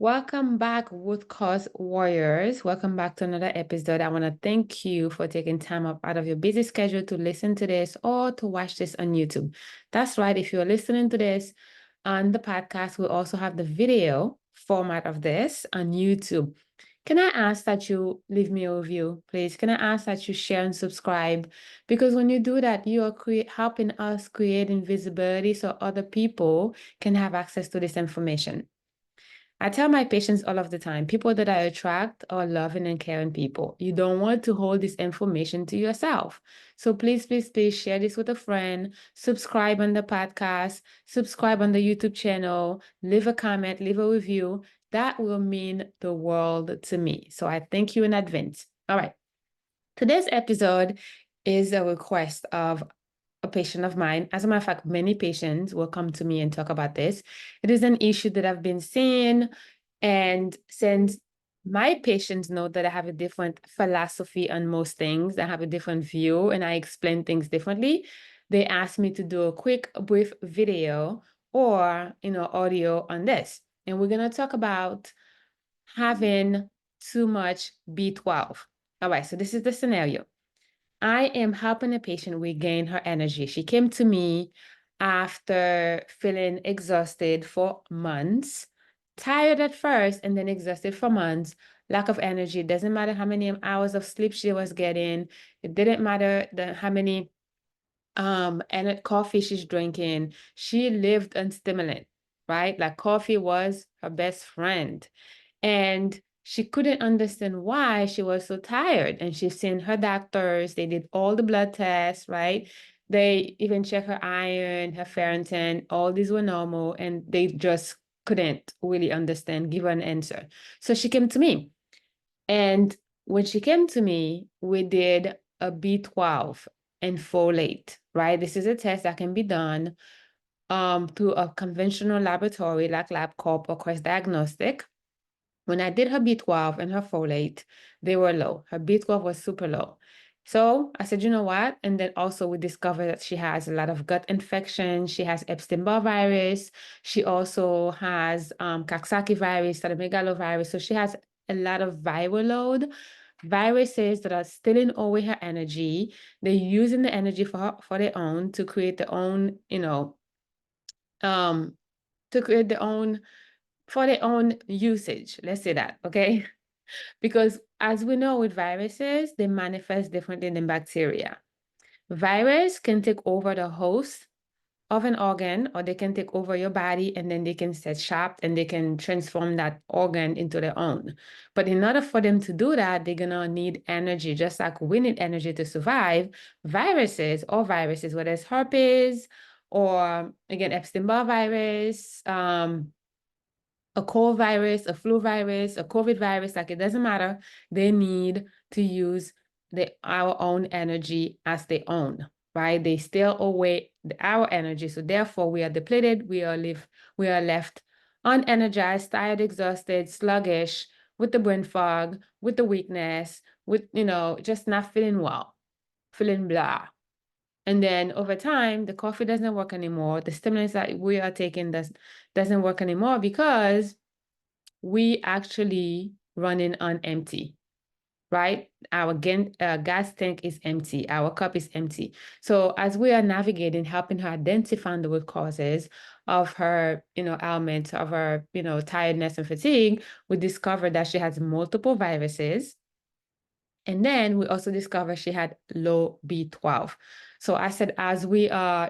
Welcome back, Root Cause Warriors. Welcome back to another episode. I want to thank you for taking time up out of your busy schedule to listen to this or to watch this on YouTube. That's right. If you're listening to this on the podcast, we also have the video format of this on YouTube. Can I ask that you leave me a review, please? Can I ask that you share and subscribe? Because when you do that, you are helping us create invisibility so other people can have access to this information. I tell my patients all of the time, people that I attract are loving and caring people. You don't want to hold this information to yourself. So please, please, please share this with a friend, subscribe on the podcast, subscribe on the YouTube channel, leave a comment, leave a review. That will mean the world to me. So I thank you in advance. All right. Today's episode is a request of a patient of mine. As a matter of fact, many patients will come to me and talk about this. It is an issue that I've been seeing. And since my patients know that I have a different philosophy on most things, I have a different view, and I explain things differently, they asked me to do a quick, brief video or, audio on this. And we're going to talk about having too much B12. All right, so this is the scenario. I am helping a patient regain her energy. She came to me after feeling exhausted for months, tired at first, and then exhausted for months, lack of energy. It doesn't matter how many hours of sleep she was getting. It didn't matter how many and coffee she's drinking. She lived on stimulant, right? Like coffee was her best friend. And she couldn't understand why she was so tired. And she's seen her doctors. They did all the blood tests, right? They even checked her iron, her ferritin. All these were normal. And they just couldn't really understand, give her an answer. So she came to me. And when she came to me, we did a B12 and folate, right? This is a test that can be done through a conventional laboratory like LabCorp or Quest Diagnostic. When I did her B12 and her folate, they were low. Her B12 was super low. So I said, you know what? And then also we discovered that she has a lot of gut infection. She has Epstein-Barr virus. She also has Coxsackie virus, cytomegalovirus. So she has a lot of viral load, viruses that are stealing away her energy. They're using the energy for their own to create their own, um, to create their own for their own usage. Let's say that, okay? Because as we know with viruses, they manifest differently than bacteria. Virus can take over the host of an organ, or they can take over your body, and then they can set shop and they can transform that organ into their own. But in order for them to do that, they're gonna need energy, just like we need energy to survive. Viruses, whether it's herpes or again Epstein-Barr virus, a cold virus, a flu virus, a COVID virus, like it doesn't matter. They need to use our own energy as their own, right? They steal away our energy. So therefore we are depleted, we are left unenergized, tired, exhausted, sluggish, with the brain fog, with the weakness, with, just not feeling well, feeling blah. And then over time, the coffee doesn't work anymore. The stimulants that we are taking doesn't work anymore because we actually running on empty, right? Our gas tank is empty. Our cup is empty. So as we are navigating, helping her identify the root causes of her, ailments, of her, tiredness and fatigue, we discovered that she has multiple viruses. And then we also discovered she had low B12. So I said, as we are,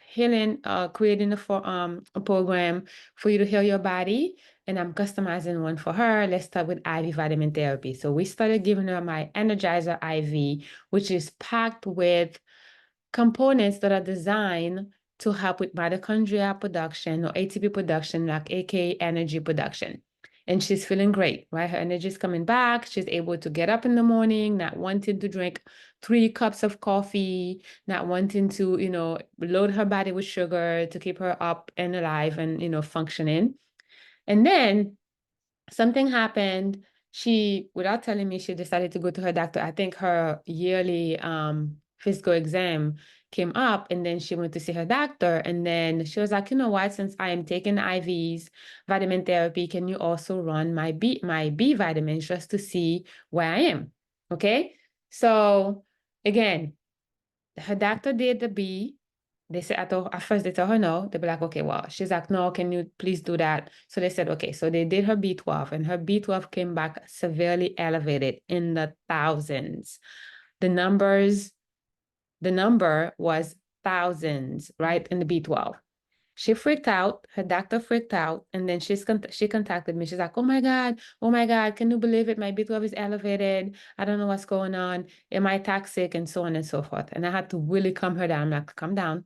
healing, creating a program for you to heal your body, and I'm customizing one for her. Let's start with IV vitamin therapy. So we started giving her my Energizer IV, which is packed with components that are designed to help with mitochondria production or ATP production, like aka energy production. And she's feeling great, right? Her energy is coming back. She's able to get up in the morning, not wanting to drink 3 cups of coffee, not wanting to, load her body with sugar to keep her up and alive and, functioning. And then something happened. She, without telling me, she decided to go to her doctor. I think her yearly physical exam came up, and then she went to see her doctor, and then she was like, you know what, since I am taking IVs, vitamin therapy, can you also run my B vitamins just to see where I am? Okay. So again, her doctor did the B. They said, at first they told her no. They be like, okay, well, she's like, no, can you please do that? So they said, okay. So they did her B12, and her B12 came back severely elevated in the thousands. The numbers, the number was thousands, right, in the B12. She freaked out. Her doctor freaked out, and then she contacted me. She's like, oh my God, can you believe it? My B12 is elevated. I don't know what's going on. Am I toxic?" And so on and so forth. And I had to really calm her down. I'm like, calm down,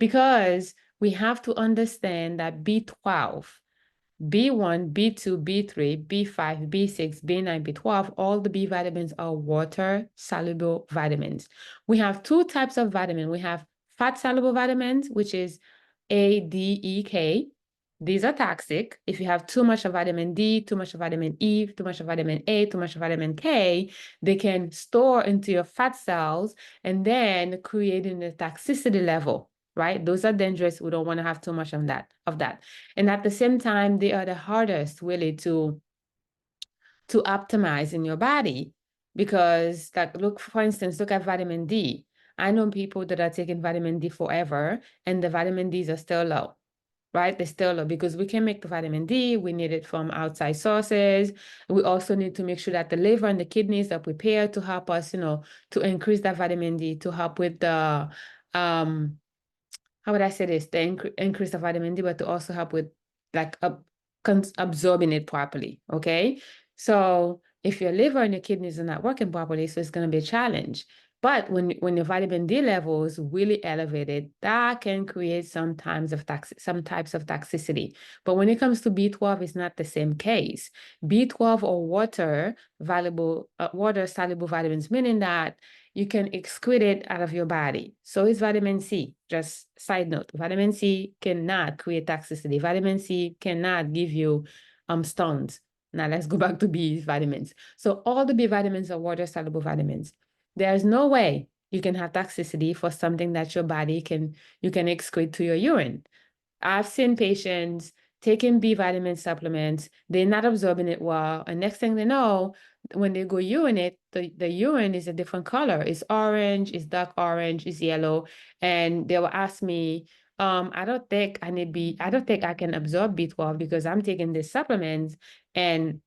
because we have to understand that B12, B1, B2, B3, B5, B6, B9, B12, all the B vitamins are water soluble vitamins. We have two types of vitamin. We have fat soluble vitamins, which is A, D, E, K. These are toxic. If you have too much of vitamin D, too much of vitamin E, too much of vitamin A, too much of vitamin K, they can store into your fat cells and then creating a toxicity level, right? Those are dangerous. We don't want to have too much of that. And at the same time, they are the hardest really to optimize in your body, because like, look, for instance, look at vitamin D. I know people that are taking vitamin D forever, and the vitamin Ds are still low, right? They're still low because we can make the vitamin D. We need it from outside sources. We also need to make sure that the liver and the kidneys are prepared to help us, to increase that vitamin D, to help with the how would I say this? The increase of vitamin D, but to also help with like absorbing it properly. Okay. So if your liver and your kidneys are not working properly, so it's going to be a challenge. But when your vitamin D level is really elevated, that can create some types of toxicity. But when it comes to B12, it's not the same case. B12 or water soluble vitamins, meaning that you can excrete it out of your body. So is vitamin C. Just side note, vitamin C cannot create toxicity. Vitamin C cannot give you stones. Now let's go back to B vitamins. So all the B vitamins are water soluble vitamins. There's no way you can have toxicity for something that your body you can excrete to your urine. I've seen patients taking B vitamin supplements, they're not absorbing it well, and next thing they know, when they go urinate, the urine is a different color. It's orange, it's dark orange, it's yellow. And they will ask me, I don't think I can absorb B12 because I'm taking this supplement and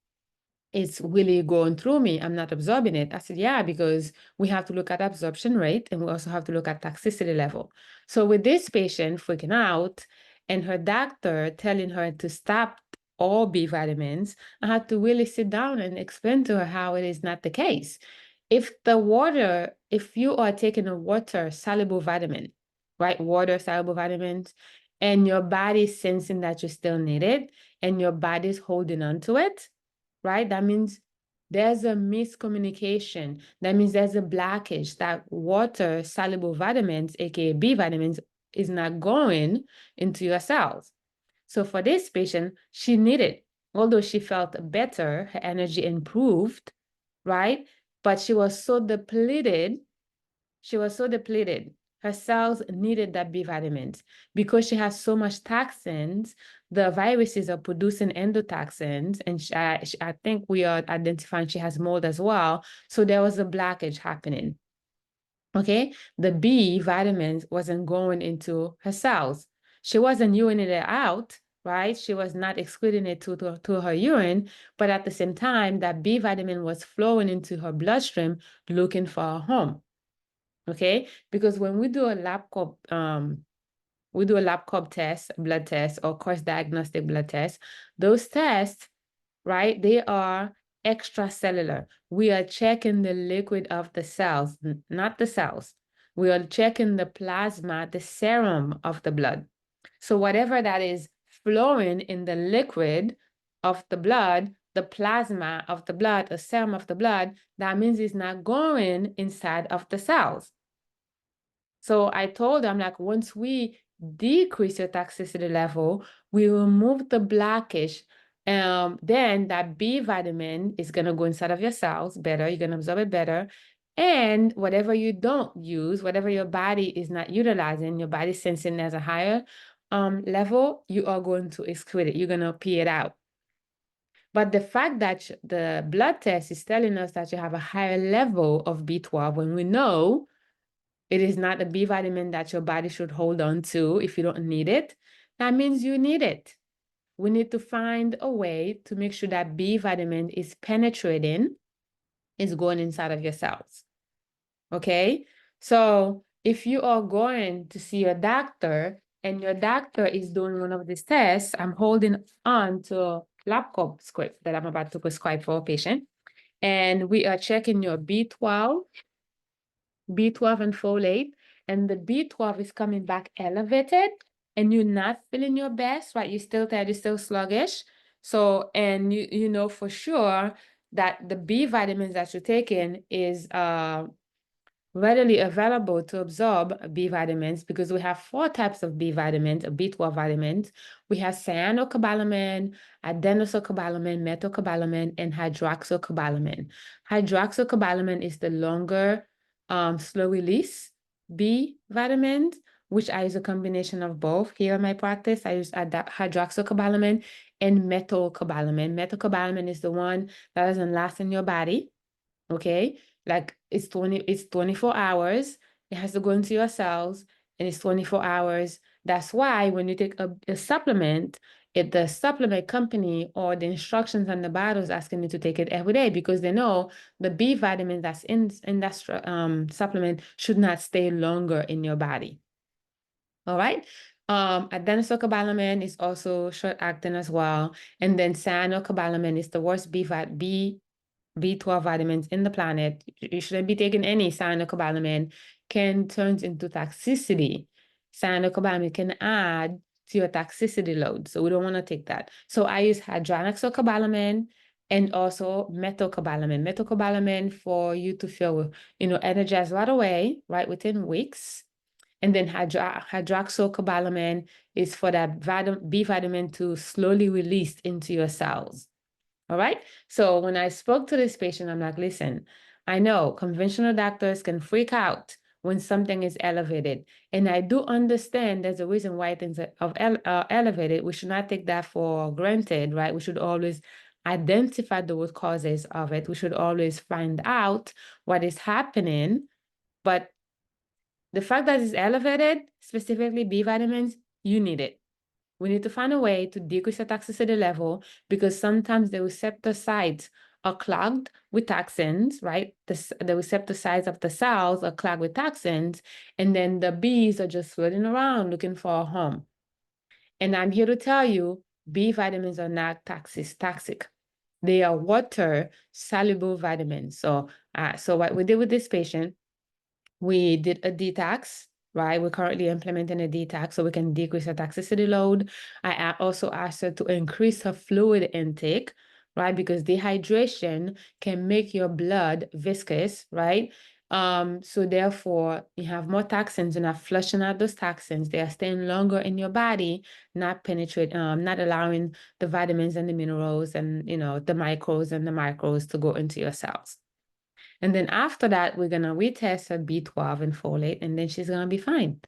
it's really going through me. I'm not absorbing it. I said, yeah, because we have to look at absorption rate and we also have to look at toxicity level. So with this patient freaking out and her doctor telling her to stop all B vitamins, I had to really sit down and explain to her how it is not the case. If you are taking a water soluble vitamin, right? Water soluble vitamins, and your body is sensing that you still need it and your body's holding on to it, right? That means there's a miscommunication. That means there's a blockage that water soluble vitamins, aka B vitamins, is not going into your cells. So for this patient, she needed, although she felt better, her energy improved, right? But she was so depleted. Her cells needed that B vitamins because she has so much toxins. The viruses are producing endotoxins, and I think we are identifying she has mold as well. So there was a blockage happening. Okay, the B vitamins wasn't going into her cells. She wasn't urinating it out, right? She was not excreting it to her urine, but at the same time, that B vitamin was flowing into her bloodstream looking for a home. Okay, because when we do a LabCorp test, blood test, or course diagnostic blood test, those tests, right, they are extracellular. We are checking the liquid of the cells, not the cells. We are checking the plasma, the serum of the blood. So whatever that is flowing in the liquid of the blood, the plasma of the blood, the serum of the blood, that means it's not going inside of the cells. So I told them, like, once we decrease your toxicity level, we remove the blockage. Then that B vitamin is going to go inside of your cells better. You're going to absorb it better. And whatever you don't use, whatever your body is not utilizing, your body sensing as a higher level, you are going to excrete it. You're going to pee it out. But the fact that the blood test is telling us that you have a higher level of B12 when we know it is not a B vitamin that your body should hold on to if you don't need it, that means you need it. We need to find a way to make sure that B vitamin is penetrating, is going inside of your cells. Okay? So if you are going to see your doctor and your doctor is doing one of these tests, I'm holding on to LabCorp script that I'm about to prescribe for a patient. And we are checking your B12 and folate, and the B12 is coming back elevated, and you're not feeling your best, right? You're still tired, you're still sluggish. So, and you know for sure that the B vitamins that you're taking is readily available to absorb B vitamins, because we have 4 types of B vitamins, B12 vitamins. We have cyanocobalamin, adenosocobalamin, methocobalamin, and hydroxycobalamin. Hydroxycobalamin is the longer, slow release B vitamins, which I use a combination of both. Here in my practice, I use hydroxycobalamin and methocobalamin. Methocobalamin is the one that doesn't last in your body. Okay, like it's 24 hours. It has to go into your cells, and it's 24 hours. That's why when you take a supplement, the supplement company or the instructions on the bottle is asking you to take it every day, because they know the B vitamin that's in that supplement should not stay longer in your body. All right. Adenosocobalamin is also short acting as well. And then cyanocobalamin is the worst B12 vitamins in the planet. You shouldn't be taking any. Cyanocobalamin can turn into toxicity. Cyanocobalamin can add to your toxicity load. So we don't want to take that. So I use hydroxycobalamin and also methocobalamin. Methocobalamin for you to feel, energized right away, right within weeks. And then hydroxycobalamin is for that B vitamin to slowly release into your cells. All right. So when I spoke to this patient, I'm like, listen, I know conventional doctors can freak out when something is elevated. And I do understand there's a reason why things are elevated. We should not take that for granted, right? We should always identify the root causes of it. We should always find out what is happening. But the fact that it's elevated, specifically B vitamins, you need it. We need to find a way to decrease the toxicity level, because sometimes the receptor sites are clogged with toxins, right? The receptor sites of the cells are clogged with toxins, and then the bees are just floating around looking for a home. And I'm here to tell you, B vitamins are not toxic. They are water soluble vitamins. So what we did with this patient, we did a detox, right? We're currently implementing a detox so we can decrease her toxicity load. I also asked her to increase her fluid intake, right? Because dehydration can make your blood viscous, right? So therefore, you have more toxins. You're not flushing out those toxins. They are staying longer in your body, not not allowing the vitamins and the minerals and the micros and the macros to go into your cells. And then after that, we're going to retest her B12 and folate, and then she's going to be fine.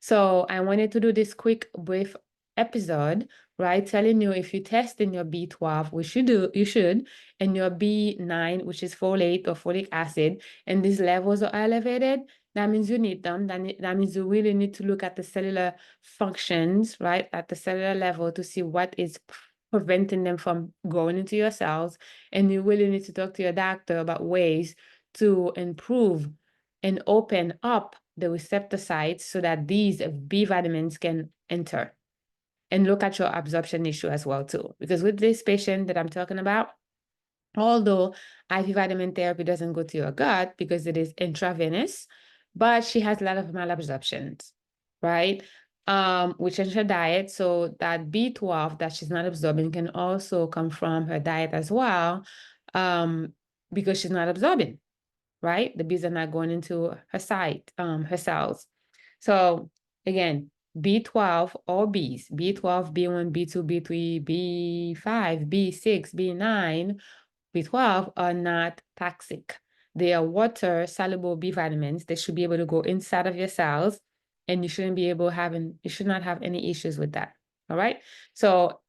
So I wanted to do this quick, brief episode, right? Telling you if you test in your B12, which you should, and your B9, which is folate or folic acid, and these levels are elevated, that means you need them. That means you really need to look at the cellular functions, right? At the cellular level to see what is preventing them from going into your cells. And you really need to talk to your doctor about ways to improve and open up the receptor sites so that these B vitamins can enter. And look at your absorption issue as well too. Because with this patient that I'm talking about, although IV vitamin therapy doesn't go to your gut because it is intravenous, but she has a lot of malabsorptions, right? We changed her diet so that B12 that she's not absorbing can also come from her diet as well, because she's not absorbing, right? The bees are not going into her cells. So again, B12 or bees, B12, B1, B2, B3, B5, B6, B9, B12 are not toxic. they are water soluble B vitamins. They should be able to go inside of your cells, and you shouldn't be able you should not have any issues with that. All right. So,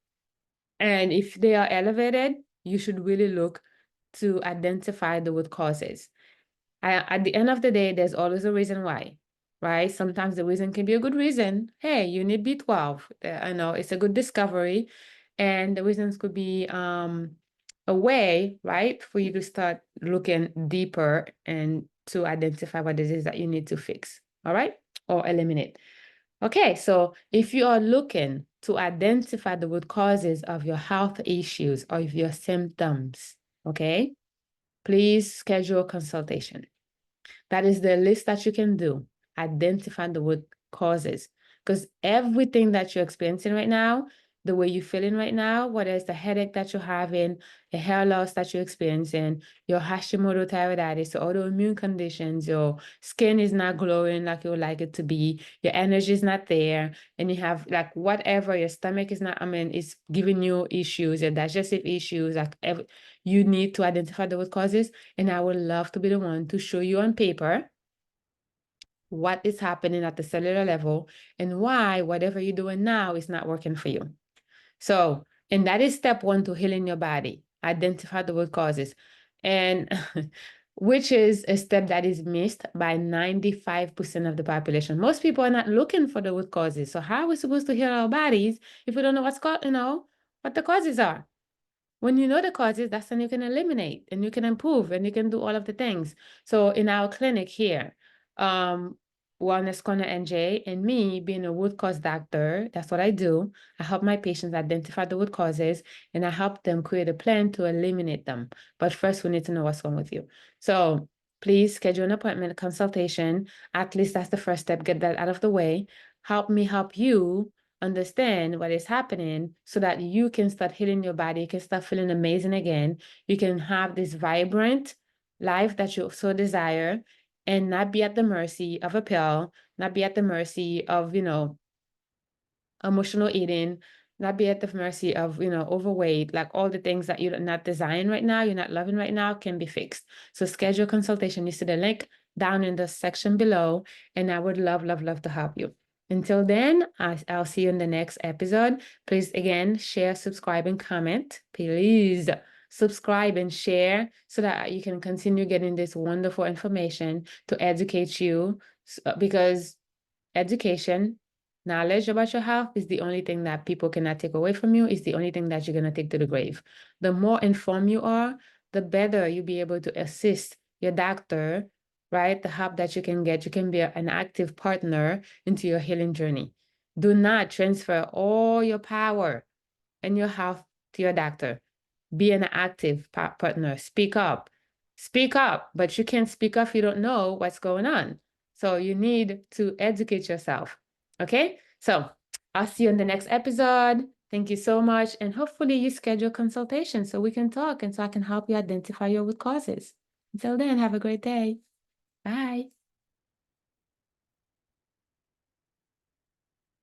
and if they are elevated, you should really look to identify the root causes. At the end of the day, there's always a reason why, right? Sometimes the reason can be a good reason. Hey, you need B12. I know it's a good discovery. And the reasons could be a way, right, for you to start looking deeper and to identify what it is that you need to fix, all right, or eliminate. Okay, so if you are looking to identify the root causes of your health issues or of your symptoms, okay, please schedule a consultation. That is the list that you can do. Identify the root causes. Because everything that you're experiencing right now, the way you're feeling right now, whether it's the headache that you're having, the hair loss that you're experiencing, your Hashimoto thyroiditis, your autoimmune conditions, your skin is not glowing like you would like it to be, your energy is not there, and you have like whatever, your stomach is not, it's giving you issues, your digestive issues, you need to identify the root causes. And I would love to be the one to show you on paper what is happening at the cellular level and why whatever you're doing now is not working for you. So, and that is step one to healing your body. Identify the root causes. And which is a step that is missed by 95% of the population. Most people are not looking for the root causes. So how are we supposed to heal our bodies if we don't know what the causes are? When you know the causes, that's when you can eliminate and you can improve and you can do all of the things. So in our clinic here, Wellness Corner NJ, and me being a root cause doctor, that's what I do. I help my patients identify the root causes and I help them create a plan to eliminate them. But first, we need to know what's wrong with you. So please schedule an appointment, a consultation. At least that's the first step. Get that out of the way. Help me help you understand what is happening so that you can start healing your body, you can start feeling amazing again. You can have this vibrant life that you so desire and not be at the mercy of a pill, not be at the mercy of, emotional eating, not be at the mercy of, overweight, like all the things that you're not desiring right now, you're not loving right now can be fixed. So schedule a consultation. You see the link down in the section below, and I would love, love, love to help you. Until then, I'll see you in the next episode. Please, again, share, subscribe, and comment. Please subscribe and share so that you can continue getting this wonderful information to educate you, because education, knowledge about your health is the only thing that people cannot take away from you, is the only thing that you're going to take to the grave. The more informed you are, the better you'll be able to assist your doctor, right? The help that you can get. You can be an active partner into your healing journey. Do not transfer all your power and your health to your doctor. Be an active partner. Speak up. Speak up, but you can't speak up if you don't know what's going on. So you need to educate yourself. Okay? So I'll see you in the next episode. Thank you so much. And hopefully you schedule consultation so we can talk and so I can help you identify your root causes. Until then, have a great day. Bye.